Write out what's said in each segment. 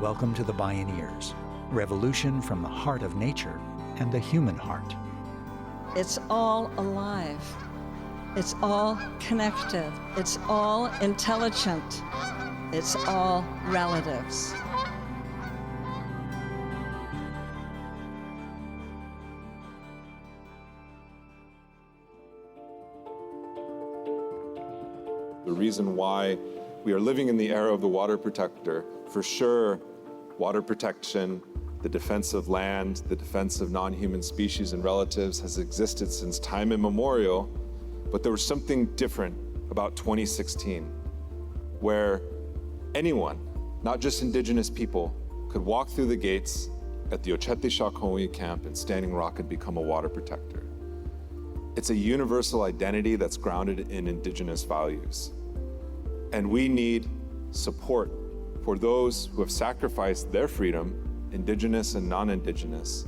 Welcome to the Bioneers, revolution from the heart of nature and the human heart. It's all alive. It's all connected. It's all intelligent. It's all relatives. The reason why we are living in the era of the water protector, for sure, water protection, the defense of land, the defense of non-human species and relatives has existed since time immemorial, but there was something different about 2016, where anyone, not just Indigenous people, could walk through the gates at the Ochete Shakoni camp in Standing Rock and become a water protector. It's a universal identity that's grounded in Indigenous values. And we need support for those who have sacrificed their freedom, Indigenous and non-Indigenous.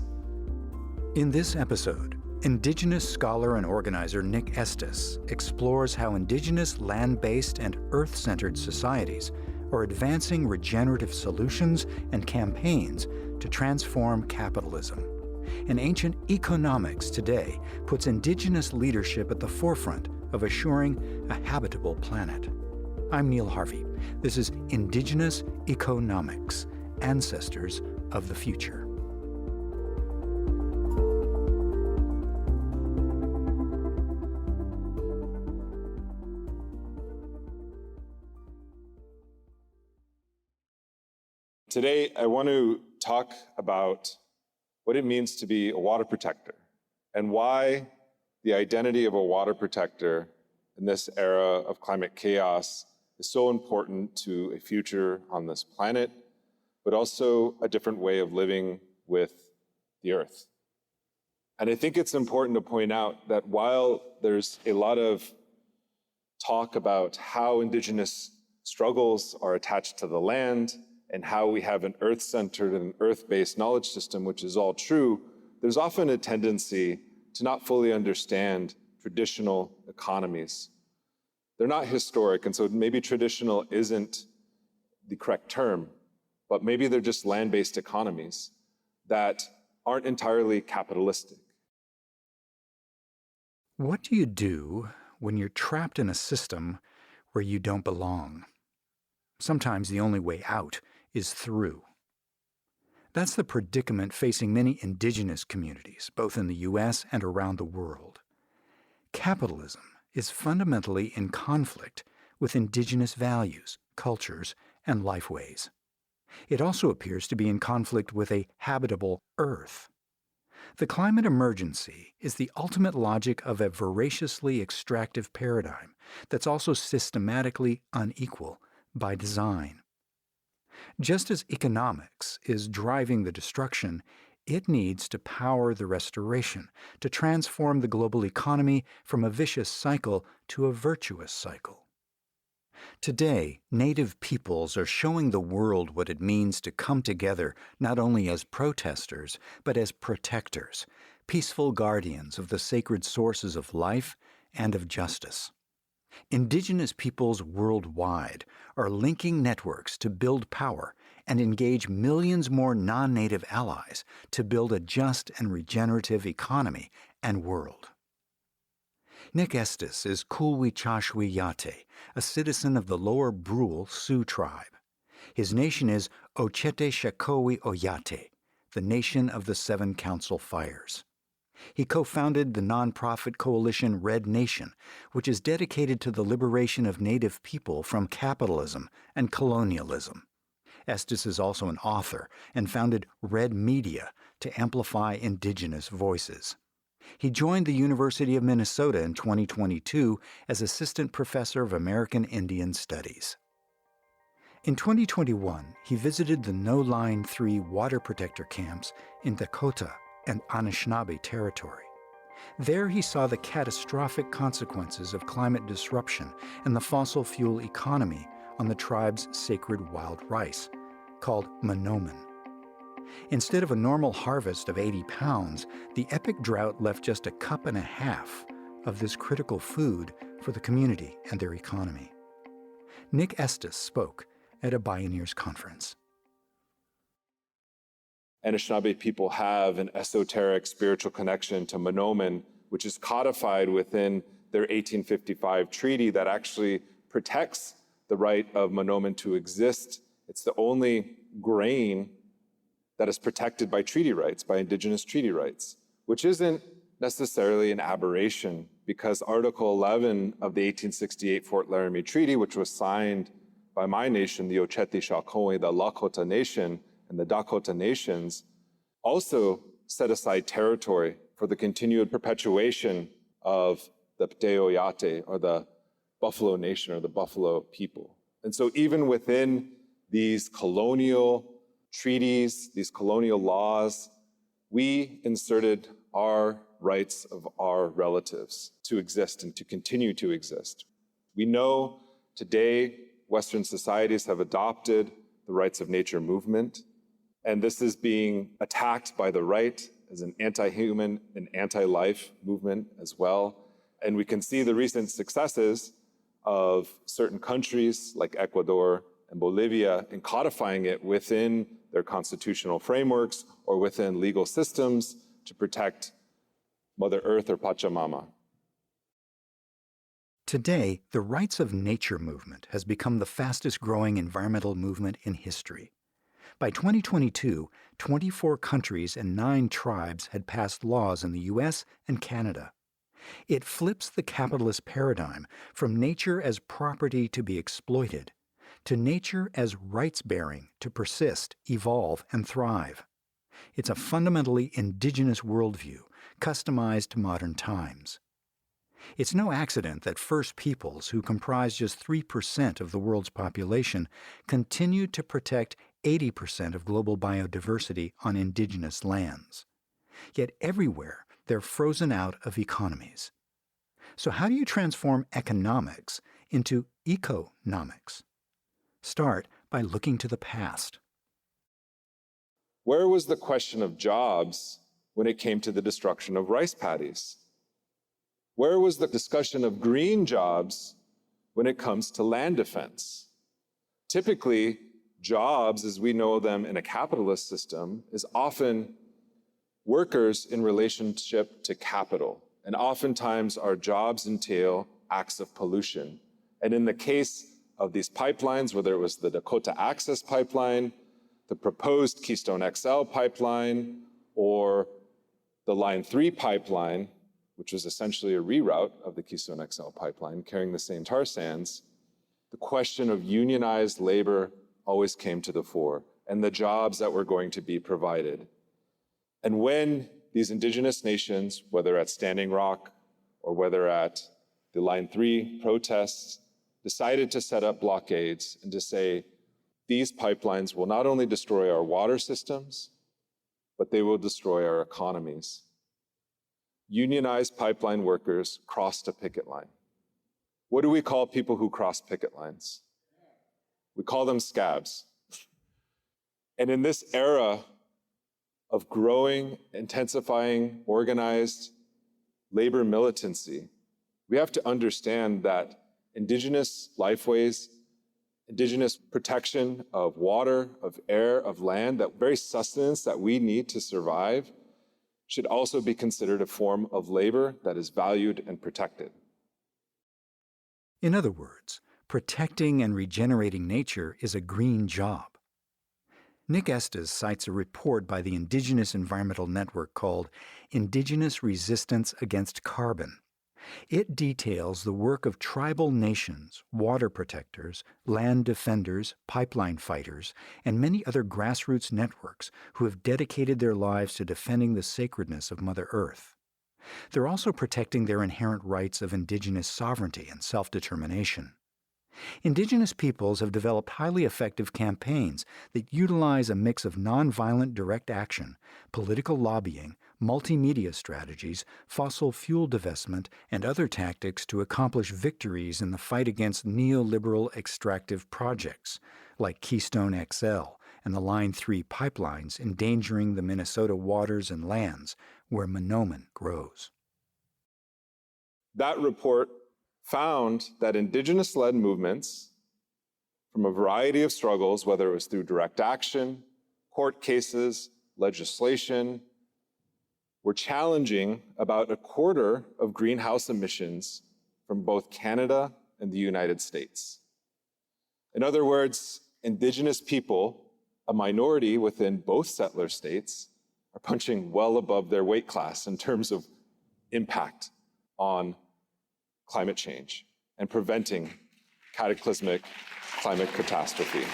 In this episode, Indigenous scholar and organizer Nick Estes explores how Indigenous land-based and earth-centered societies are advancing regenerative solutions and campaigns to transform capitalism. And ancient Eco-Nomics today puts Indigenous leadership at the forefront of assuring a habitable planet. I'm Neil Harvey. This is Indigenous Eco-Nomics, Ancestors of the Future. Today, I want to talk about what it means to be a water protector and why the identity of a water protector in this era of climate chaos is so important to a future on this planet, but also a different way of living with the earth. And I think it's important to point out that while there's a lot of talk about how Indigenous struggles are attached to the land and how we have an earth-centered and earth-based knowledge system, which is all true, there's often a tendency to not fully understand traditional economies. They're not historic, and so maybe traditional isn't the correct term, but maybe they're just land-based economies that aren't entirely capitalistic. What do you do when you're trapped in a system where you don't belong? Sometimes the only way out is through. That's the predicament facing many Indigenous communities, both in the U.S. and around the world. Capitalism is fundamentally in conflict with Indigenous values, cultures, and lifeways. It also appears to be in conflict with a habitable Earth. The climate emergency is the ultimate logic of a voraciously extractive paradigm that's also systematically unequal by design. Just as economics is driving the destruction, it needs to power the restoration, to transform the global economy from a vicious cycle to a virtuous cycle. Today, Native peoples are showing the world what it means to come together not only as protesters, but as protectors, peaceful guardians of the sacred sources of life and of justice. Indigenous peoples worldwide are linking networks to build power and engage millions more non-native allies to build a just and regenerative economy and world. Nick Estes is Kulwi-Chashwi Yate, a citizen of the Lower Brule Sioux tribe. His nation is Ochete Shakoni Oyate, the Nation of the Seven Council Fires. He co-founded the nonprofit coalition Red Nation, which is dedicated to the liberation of Native people from capitalism and colonialism. Estes is also an author and founded Red Media to amplify Indigenous voices. He joined the University of Minnesota in 2022 as Assistant Professor of American Indian Studies. In 2021, he visited the No Line 3 water protector camps in Dakota and Anishinaabe territory. There he saw the catastrophic consequences of climate disruption and the fossil fuel economy on the tribe's sacred wild rice, called monoman. Instead of a normal harvest of 80 pounds, the epic drought left just a cup and a half of this critical food for the community and their economy. Nick Estes spoke at a Bioneers conference. Anishinaabe people have an esoteric spiritual connection to Monoman, which is codified within their 1855 treaty that actually protects the right of Monoman to exist. It's the only grain that is protected by treaty rights, by Indigenous treaty rights, which isn't necessarily an aberration, because Article 11 of the 1868 Fort Laramie Treaty, which was signed by my nation, the Oceti-Sakowin, the Lakota Nation, and the Dakota Nations, also set aside territory for the continued perpetuation of the Pteoyate, or the Buffalo Nation, or the Buffalo people. And so even within these colonial treaties, these colonial laws, we inserted our rights of our relatives to exist and to continue to exist. We know today Western societies have adopted the rights of nature movement, and this is being attacked by the right as an anti-human and anti-life movement as well. And we can see the recent successes of certain countries like Ecuador and Bolivia in codifying it within their constitutional frameworks or within legal systems to protect Mother Earth, or Pachamama. Today, the rights of nature movement has become the fastest growing environmental movement in history. By 2022, 24 countries and 9 tribes had passed laws in the U.S. and Canada. It flips the capitalist paradigm from nature as property to be exploited to nature as rights-bearing to persist, evolve, and thrive. It's a fundamentally indigenous worldview, customized to modern times. It's no accident that First Peoples, who comprise just 3% of the world's population, continue to protect 80% of global biodiversity on indigenous lands. Yet everywhere, they're frozen out of economies. So how do you transform economics into eco-nomics? Start by looking to the past. Where was the question of jobs when it came to the destruction of rice paddies? Where was the discussion of green jobs when it comes to land defense? Typically, jobs, as we know them in a capitalist system, is often workers in relationship to capital. And oftentimes, our jobs entail acts of pollution. And in the case of these pipelines, whether it was the Dakota Access Pipeline, the proposed Keystone XL pipeline, or the Line 3 pipeline, which was essentially a reroute of the Keystone XL pipeline carrying the same tar sands, the question of unionized labor always came to the fore, and the jobs that were going to be provided. And when these indigenous nations, whether at Standing Rock or whether at the Line 3 protests, decided to set up blockades and to say, these pipelines will not only destroy our water systems, but they will destroy our economies. Unionized pipeline workers crossed a picket line. What do we call people who cross picket lines? We call them scabs. And in this era of growing, intensifying, organized labor militancy, we have to understand that indigenous lifeways, indigenous protection of water, of air, of land, that very sustenance that we need to survive, should also be considered a form of labor that is valued and protected. In other words, protecting and regenerating nature is a green job. Nick Estes cites a report by the Indigenous Environmental Network called Indigenous Resistance Against Carbon. It details the work of tribal nations, water protectors, land defenders, pipeline fighters, and many other grassroots networks who have dedicated their lives to defending the sacredness of Mother Earth. They're also protecting their inherent rights of indigenous sovereignty and self-determination. Indigenous peoples have developed highly effective campaigns that utilize a mix of nonviolent direct action, political lobbying, multimedia strategies, fossil fuel divestment, and other tactics to accomplish victories in the fight against neoliberal extractive projects like Keystone XL and the Line 3 pipelines endangering the Minnesota waters and lands where Monoman grows. That report found that indigenous-led movements from a variety of struggles, whether it was through direct action, court cases, legislation, we're challenging about a quarter of greenhouse emissions from both Canada and the United States. In other words, Indigenous people, a minority within both settler states, are punching well above their weight class in terms of impact on climate change and preventing cataclysmic climate catastrophe.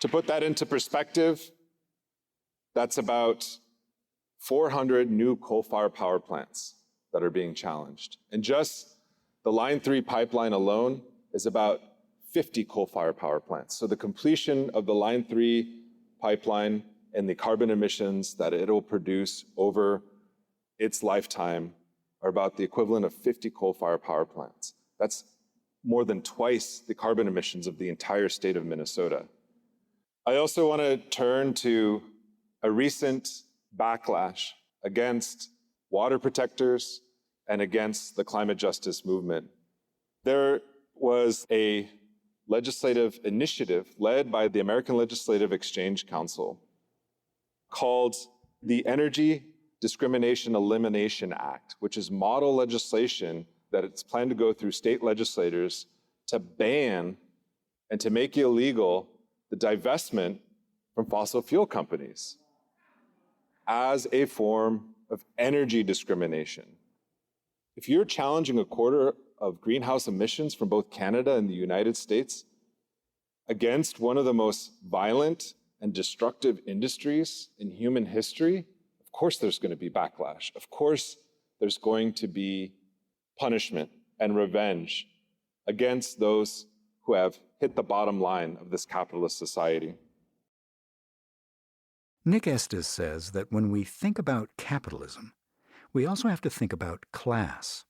To put that into perspective, that's about 400 new coal-fired power plants that are being challenged. And just the Line 3 pipeline alone is about 50 coal-fired power plants. So the completion of the Line 3 pipeline and the carbon emissions that it'll produce over its lifetime are about the equivalent of 50 coal-fired power plants. That's more than twice the carbon emissions of the entire state of Minnesota. I also want to turn to a recent backlash against water protectors and against the climate justice movement. There was a legislative initiative led by the American Legislative Exchange Council called the Energy Discrimination Elimination Act, which is model legislation that it's planned to go through state legislators to ban and to make illegal the divestment from fossil fuel companies as a form of energy discrimination. If you're challenging a quarter of greenhouse emissions from both Canada and the United States against one of the most violent and destructive industries in human history, of course there's going to be backlash. Of course there's going to be punishment and revenge against those who have hit the bottom line of this capitalist society. Nick Estes says that when we think about capitalism, we also have to think about class.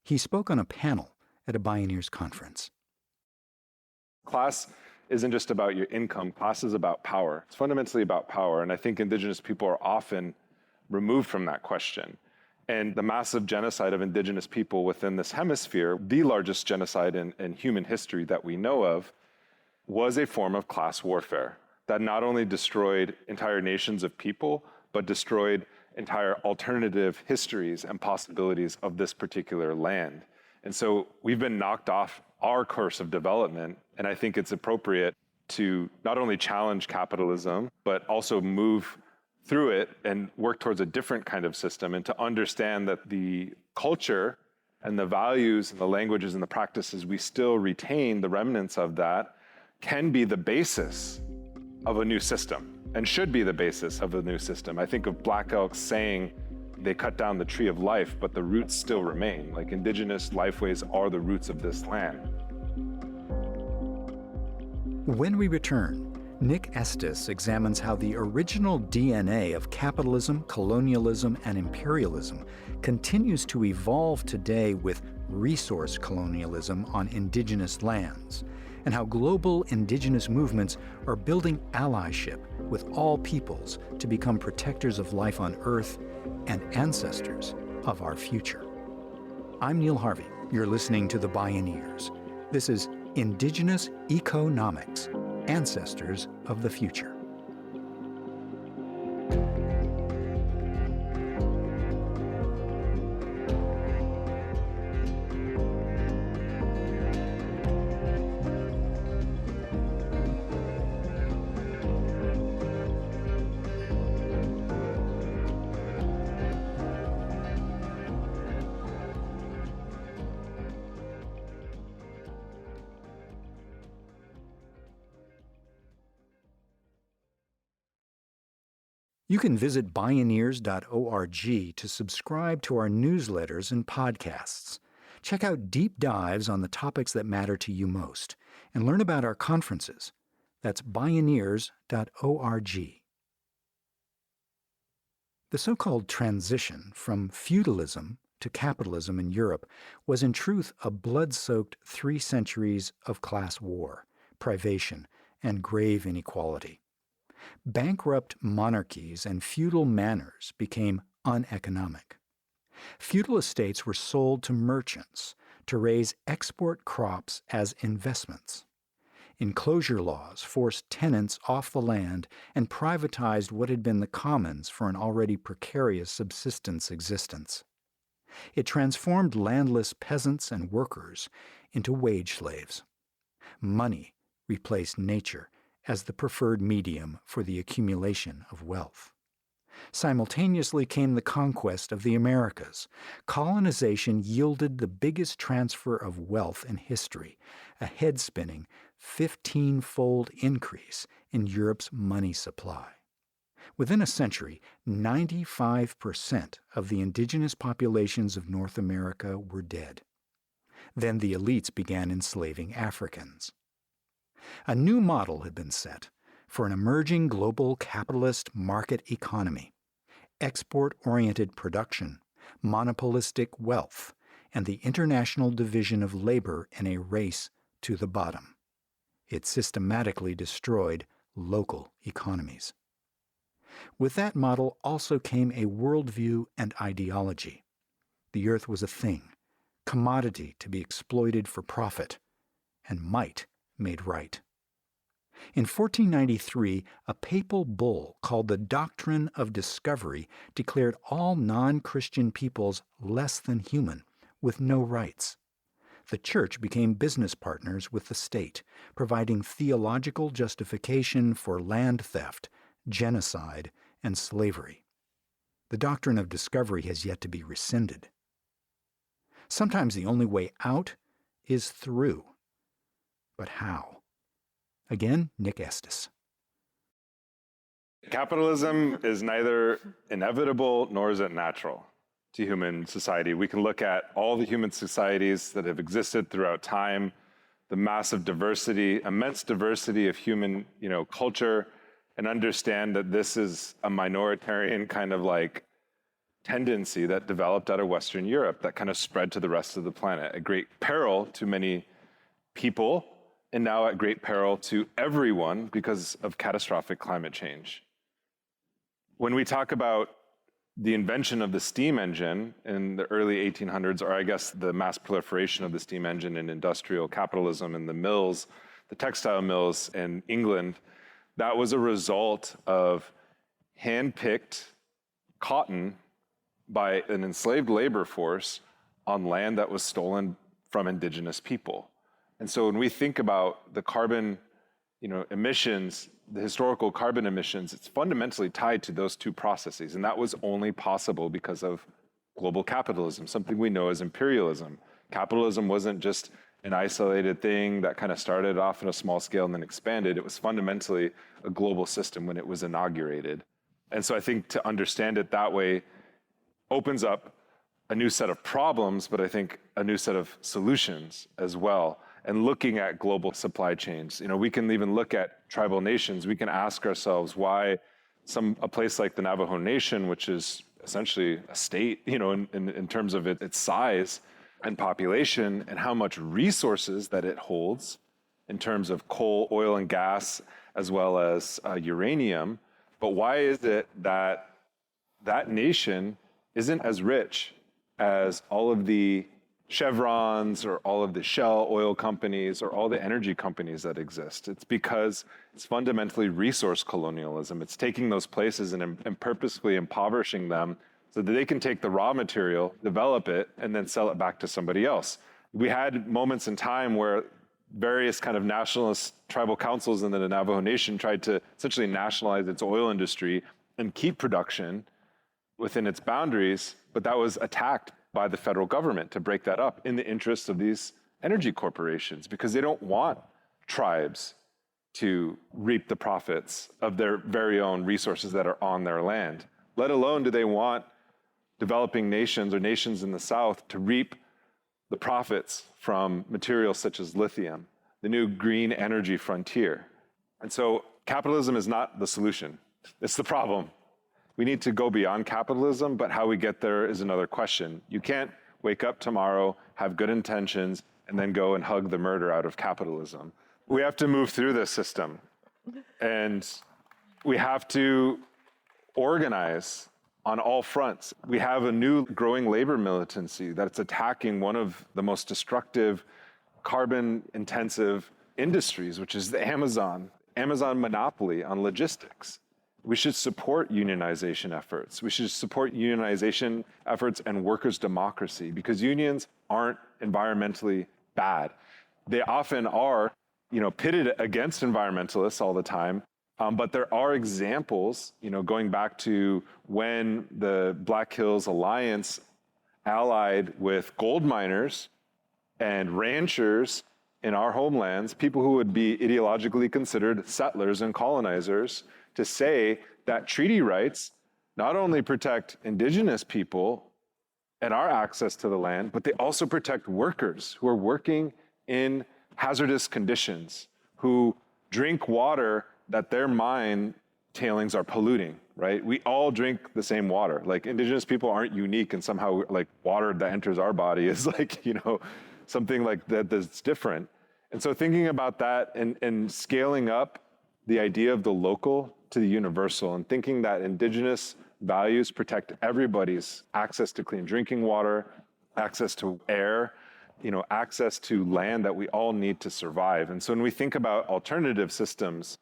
He spoke on a panel at a Bioneers conference. Class isn't just about your income. Class is about power. It's fundamentally about power. And I think Indigenous people are often removed from that question. And the massive genocide of Indigenous people within this hemisphere, the largest genocide in human history that we know of, was a form of class warfare that not only destroyed entire nations of people, but destroyed entire alternative histories and possibilities of this particular land. And so we've been knocked off our course of development, and I think it's appropriate to not only challenge capitalism, but also move through it and work towards a different kind of system, and to understand that the culture and the values and the languages and the practices we still retain, the remnants of that, can be the basis of a new system and should be the basis of a new system. I think of Black Elk saying they cut down the tree of life, but the roots still remain. Like, Indigenous lifeways are the roots of this land. When we return, Nick Estes examines how the original DNA of capitalism, colonialism, and imperialism continues to evolve today with resource colonialism on Indigenous lands, and how global Indigenous movements are building allyship with all peoples to become protectors of life on Earth and ancestors of our future. I'm Neil Harvey. You're listening to the Bioneers. This is Indigenous Eco-Nomics, Ancestors of the Future. You can visit Bioneers.org to subscribe to our newsletters and podcasts. Check out deep dives on the topics that matter to you most, and learn about our conferences. That's Bioneers.org. The so-called transition from feudalism to capitalism in Europe was in truth a blood-soaked 3 centuries of class war, privation, and grave inequality. Bankrupt monarchies and feudal manors became uneconomic. Feudal estates were sold to merchants to raise export crops as investments. Enclosure laws forced tenants off the land and privatized what had been the commons for an already precarious subsistence existence. It transformed landless peasants and workers into wage slaves. Money replaced nature as the preferred medium for the accumulation of wealth. Simultaneously came the conquest of the Americas. Colonization yielded the biggest transfer of wealth in history, a head-spinning 15-fold increase in Europe's money supply. Within a century, 95% of the indigenous populations of North America were dead. Then the elites began enslaving Africans. A new model had been set for an emerging global capitalist market economy: export-oriented production, monopolistic wealth, and the international division of labor in a race to the bottom. It systematically destroyed local economies. With that model also came a worldview and ideology. The earth was a thing, commodity to be exploited for profit, and might made right. In 1493, a papal bull called the Doctrine of Discovery declared all non-Christian peoples less than human, with no rights. The church became business partners with the state, providing theological justification for land theft, genocide, and slavery. The doctrine of discovery has yet to be rescinded. Sometimes the only way out is through. But how? Again, Nick Estes. Capitalism is neither inevitable nor is it natural to human society. We can look at all the human societies that have existed throughout time, the massive diversity, immense diversity of human, culture, and understand that this is a minoritarian kind of like tendency that developed out of Western Europe that kind of spread to the rest of the planet at great peril to many people, and now at great peril to everyone because of catastrophic climate change. When we talk about the invention of the steam engine in the early 1800s, or I guess the mass proliferation of the steam engine in industrial capitalism in the mills, the textile mills in England, that was a result of hand-picked cotton by an enslaved labor force on land that was stolen from indigenous people. And so when we think about the carbon, emissions, the historical carbon emissions, it's fundamentally tied to those two processes. And that was only possible because of global capitalism, something we know as imperialism. Capitalism wasn't just an isolated thing that kind of started off on a small scale and then expanded. It was fundamentally a global system when it was inaugurated. And so I think to understand it that way opens up a new set of problems, but I think a new set of solutions as well. And looking at global supply chains, we can even look at tribal nations. We can ask ourselves why a place like the Navajo Nation, which is essentially a state, in terms of its size and population, and how much resources that it holds in terms of coal, oil, and gas, as well as uranium. But why is it that that nation isn't as rich as all of the Chevrons or all of the Shell oil companies or all the energy companies that exist? It's because it's fundamentally resource colonialism. It's taking those places and purposefully impoverishing them so that they can take the raw material, develop it, and then sell it back to somebody else. We had moments in time where various kind of nationalist tribal councils in the Navajo Nation tried to essentially nationalize its oil industry and keep production within its boundaries, but that was attacked by the federal government to break that up in the interest of these energy corporations, because they don't want tribes to reap the profits of their very own resources that are on their land, let alone do they want developing nations or nations in the South to reap the profits from materials such as lithium, the new green energy frontier. And so capitalism is not the solution, it's the problem. We need to go beyond capitalism, but how we get there is another question. You can't wake up tomorrow, have good intentions, and then go and hug the murder out of capitalism. We have to move through this system, and we have to organize on all fronts. We have a new growing labor militancy that's attacking one of the most destructive, carbon-intensive industries, which is the Amazon monopoly on logistics. We should support unionization efforts. We should support unionization efforts and workers' democracy, because unions aren't environmentally bad. They often are, pitted against environmentalists all the time. But there are examples, going back to when the Black Hills Alliance allied with gold miners and ranchers in our homelands, people who would be ideologically considered settlers and colonizers, to say that treaty rights not only protect Indigenous people and our access to the land, but they also protect workers who are working in hazardous conditions, who drink water that their mine tailings are polluting, right? We all drink the same water. Like, Indigenous people aren't unique, and somehow like water that enters our body is like, something like that that's different. And so thinking about that and scaling up the idea of the local to the universal, and thinking that Indigenous values protect everybody's access to clean drinking water, access to air, access to land that we all need to survive. And so when we think about alternative systems,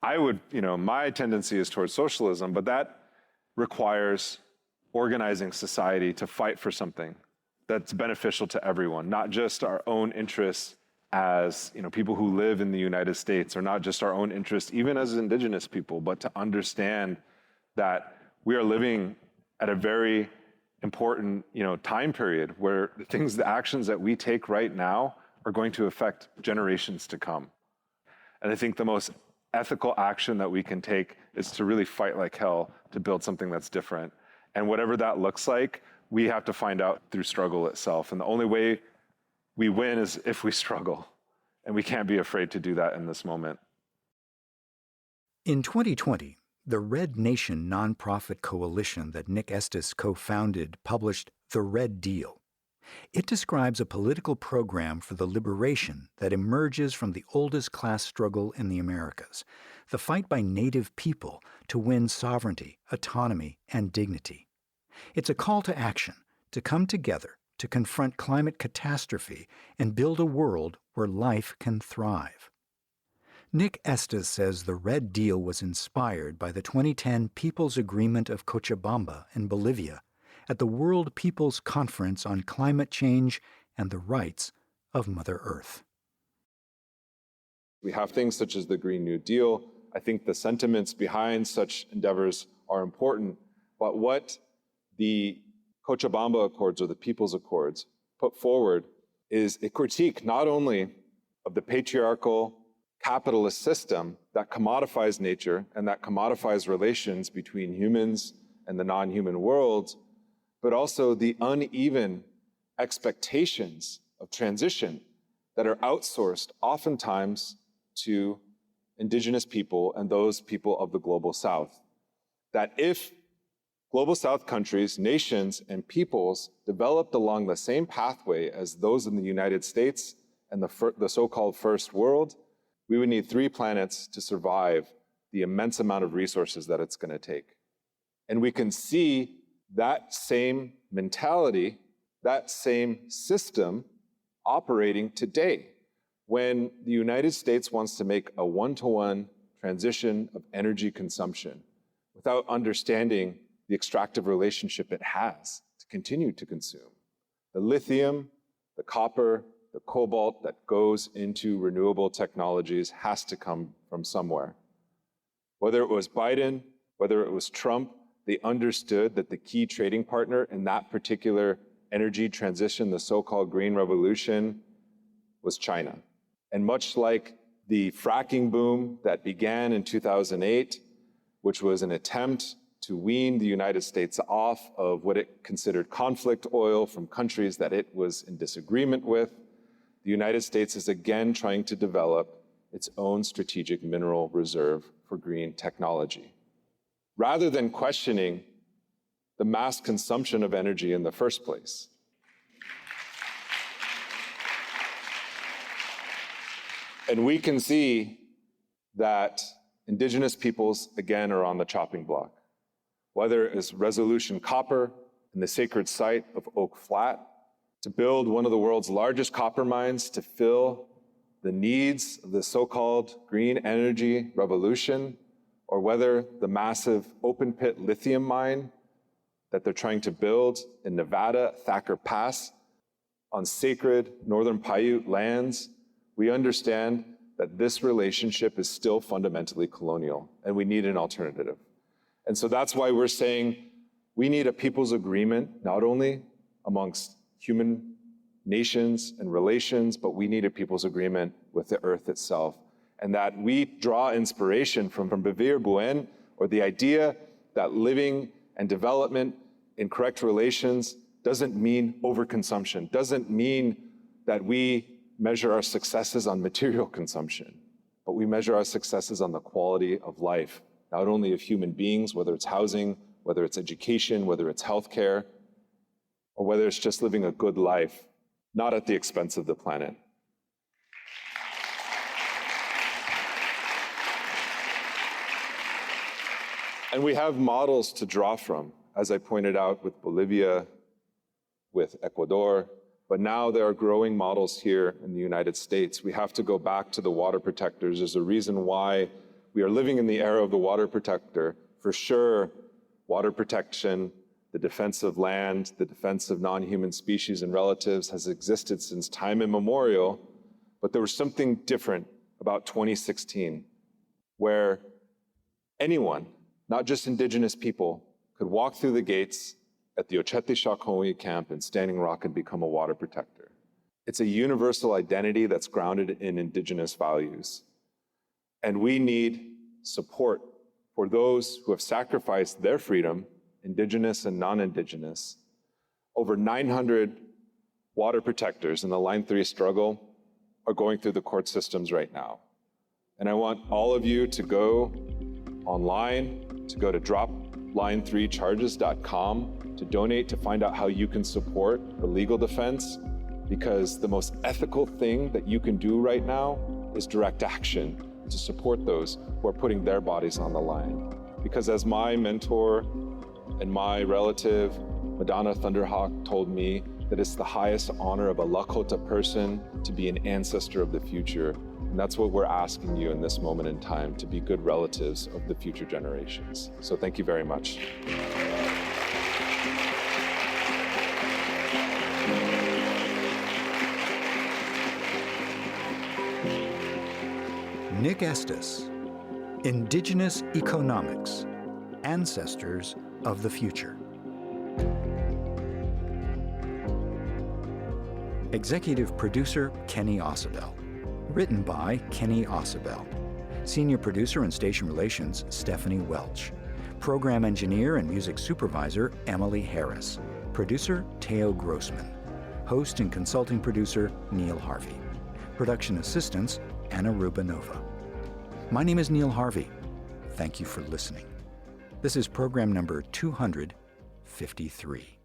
my tendency is towards socialism, but that requires organizing society to fight for something that's beneficial to everyone, not just our own interests as people who live in the United States, or not just our own interests even as Indigenous people, but to understand that we are living at a very important time period where the actions that we take right now are going to affect generations to come. And I think the most ethical action that we can take is to really fight like hell to build something that's different. And whatever that looks like, we have to find out through struggle itself. And the only way we win is if we struggle. And we can't be afraid to do that in this moment. In 2020, the Red Nation nonprofit coalition that Nick Estes co-founded published The Red Deal. It describes a political program for the liberation that emerges from the oldest class struggle in the Americas, the fight by Native people to win sovereignty, autonomy, and dignity. It's a call to action, to come together, to confront climate catastrophe and build a world where life can thrive. Nick Estes says the Red Deal was inspired by the 2010 People's Agreement of Cochabamba in Bolivia at the World People's Conference on Climate Change and the Rights of Mother Earth. We have things such as the Green New Deal. I think the sentiments behind such endeavors are important, but what the Cochabamba Accords, or the People's Accords, put forward is a critique not only of the patriarchal capitalist system that commodifies nature and that commodifies relations between humans and the non-human world, but also the uneven expectations of transition that are outsourced oftentimes to Indigenous people and those people of the Global South. That if Global South countries, nations, and peoples developed along the same pathway as those in the United States and the so-called First World, we would need 3 planets to survive the immense amount of resources that it's going to take. And we can see that same mentality, that same system operating today when the United States wants to make a one-to-one transition of energy consumption without understanding the extractive relationship it has to continue to consume. The lithium, the copper, the cobalt that goes into renewable technologies has to come from somewhere. Whether it was Biden, whether it was Trump, they understood that the key trading partner in that particular energy transition, the so-called Green Revolution, was China. And much like the fracking boom that began in 2008, which was an attempt to wean the United States off of what it considered conflict oil from countries that it was in disagreement with, the United States is again trying to develop its own strategic mineral reserve for green technology. Rather than questioning the mass consumption of energy in the first place. And we can see that Indigenous peoples, again, are on the chopping block. Whether it is Resolution Copper in the sacred site of Oak Flat, to build one of the world's largest copper mines to fill the needs of the so-called green energy revolution, or whether the massive open pit lithium mine that they're trying to build in Nevada, Thacker Pass, on sacred Northern Paiute lands, we understand that this relationship is still fundamentally colonial, and we need an alternative. And so that's why we're saying we need a people's agreement, not only amongst human nations and relations, but we need a people's agreement with the earth itself. And that we draw inspiration from Bevere Buen, or the idea that living and development in correct relations doesn't mean overconsumption, doesn't mean that we measure our successes on material consumption, but we measure our successes on the quality of life, not only of human beings, whether it's housing, whether it's education, whether it's healthcare, or whether it's just living a good life, not at the expense of the planet. And we have models to draw from, as I pointed out with Bolivia, with Ecuador, but now there are growing models here in the United States. We have to go back to the water protectors. There's a reason why we are living in the era of the water protector. For sure, water protection, the defense of land, the defense of non-human species and relatives has existed since time immemorial, but there was something different about 2016, where anyone, not just Indigenous people, could walk through the gates at the Ochete Shakoni camp in Standing Rock and become a water protector. It's a universal identity that's grounded in Indigenous values. And we need support for those who have sacrificed their freedom, Indigenous and non-Indigenous. Over 900 water protectors in the Line 3 struggle are going through the court systems right now. And I want all of you to go online, to go to dropline3charges.com to donate, to find out how you can support the legal defense, because the most ethical thing that you can do right now is direct action to support those who are putting their bodies on the line. Because as my mentor and my relative, Madonna Thunderhawk, told me, that it's the highest honor of a Lakota person to be an ancestor of the future. And that's what we're asking you in this moment in time, to be good relatives of the future generations. So thank you very much. Nick Estes, Indigenous Eco-Nomics, Ancestors of the Future. Executive Producer, Kenny Ausubel. Written by Kenny Ausubel. Senior Producer and Station Relations, Stephanie Welch. Program Engineer and Music Supervisor, Emily Harris. Producer, Teo Grossman. Host and Consulting Producer, Neil Harvey. Production Assistants, Anna Rubanova. My name is Neil Harvey. Thank you for listening. This is program number 253.